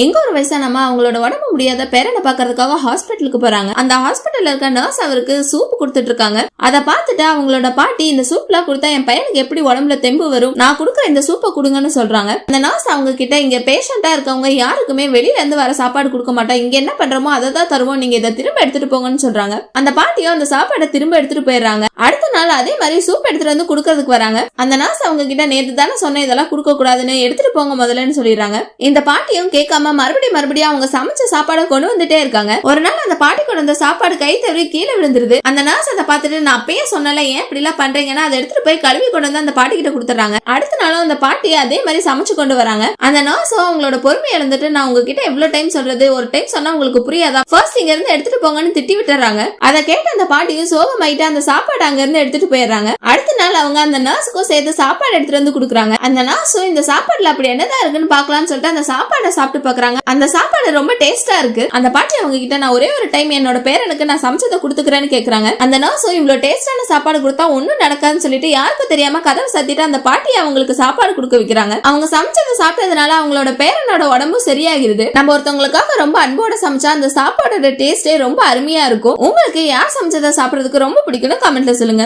எங்க ஒரு வயசானம்மா அவங்களோட உடம்பு முடியாத பேரனை பாக்குறதுக்காக ஹாஸ்பிட்டலுக்கு போறாங்க. அந்த ஹாஸ்பிட்டல்ல இருக்க நர்ஸ் அவருக்கு சூப் கொடுத்துட்டு இருக்காங்க. அதை பார்த்துட்டு அவங்களோட பாட்டி, இந்த சூப்லாம் கொடுத்தா என் பையனுக்கு எப்படி உடம்புல தெம்பு வரும், நான் கொடுக்குற இந்த சூப்பை கொடுங்கன்னு சொல்றாங்க. அந்த நர்ஸ் அவங்க கிட்ட, இங்க பேஷண்டா இருக்கவங்க யாருக்குமே வெளியில இருந்து வர சாப்பாடு கொடுக்க மாட்டோம், இங்க என்ன பண்றோமோ அதை தான் தருவோம், நீங்க இதை திரும்ப எடுத்துட்டு போங்கன்னு சொல்றாங்க. அந்த பாட்டியும் அந்த சாப்பாடை திரும்ப எடுத்துட்டு போயிடுறாங்க. அடுத்த நாள் அதே மாதிரி சூப் எடுத்துட்டு வந்து கொடுக்கறதுக்கு வராங்க. அந்த நர்ஸ் அவங்க கிட்ட, நேற்று தானே சொன்ன இதெல்லாம் கொடுக்க கூடாதுன்னு, எடுத்துட்டு போங்க முதல்லன்னு சொல்லிடுறாங்க. இந்த பாட்டியும் கேட்காம மறுபடியும் அவங்க சமைச்ச சாப்பாடை கொண்டு வந்துட்டே இருக்காங்க. ஒரு நாள் அந்த பாட்டி கொண்டு வந்த சாப்பாடு கை தவறி கீழே விழுந்துருது. அந்த நர்ஸ் அதை பார்த்துட்டு, நான் அப்பயே சொன்னல ஏன் இப்படி எல்லாம் பண்றீங்கன்னா, அதை எடுத்துட்டு போய் கழுவி கொண்டு வந்து அந்த பாட்டி கிட்ட கொடுத்துறாங்க. அடுத்த நாளும் அந்த பாட்டி அதே மாதிரி சமைச்சு கொண்டு வராங்க. அந்த நர்ஸும் அவங்களோட பொறுமை இழந்துட்டு, நான் உங்ககிட்ட எவ்வளவு டைம் சொல்றது, ஒரு டைம் சொன்னா உங்களுக்கு புரியாதா, ஃபர்ஸ்ட் இங்க இருந்து எடுத்துட்டு போங்கன்னு திட்டி விட்டுறாங்க. அதை கேட்ட அந்த பாட்டியும் சோகமாயிட்டு அந்த சாப்பாடு அங்க இருந்து எடுத்துட்டு போயிடுறாங்க. அடுத்த நாள் அவங்க அந்த நர்ஸுக்கும் சேர்த்து சாப்பாடு எடுத்துட்டு வந்து கொடுக்குறாங்க. அந்த நர்ஸும் இந்த சாப்பாடுல அப்படி என்னதான் இருக்குன்னு பாக்கலாம்னு சொல்லிட்டு அந்த சாப்பாடை சாப்பிட்டு பாக்குறாங்க. அந்த சாப்பாடு ரொம்ப டேஸ்டா இருக்கு. அந்த பாட்டி அவங்க கிட்ட, நான் ஒரே ஒரு டைம் என்னோட பேரனுக்கு நான் சமைச்சதை கொடுத்துக்கிறேன்னு கேக்குறாங்க. அந்த நர்ஸும் இவ்வளவு டேஸ்டான சாப்பாடு கொடுத்தா ஒண்ணும் நடக்காதுன்னு சொல்லிட்டு யாருக்கும் தெரியாம கதவை சாத்திட்டு அந்த பாட்டி அவங்களுக்கு சாப்பாடு கொடுக்க வைக்கிறாங்க. அவங்க சமைச்சதை சாப்பிட்டதுனால அவங்களோட பேரனோட உடம்பும் சரியாகிறது. நம்ம ஒருத்தவங்களுக்காக ரொம்ப அன்போட சமைச்சா அந்த சாப்பாடோட டேஸ்டே ரொம்ப அருமையா இருக்கும். உங்களுக்கு யார் சமைச்சதை சாப்பிடறதுக்கு ரொம்ப பிடிக்கும்னு கமெண்ட்ல சொல்லுங்க.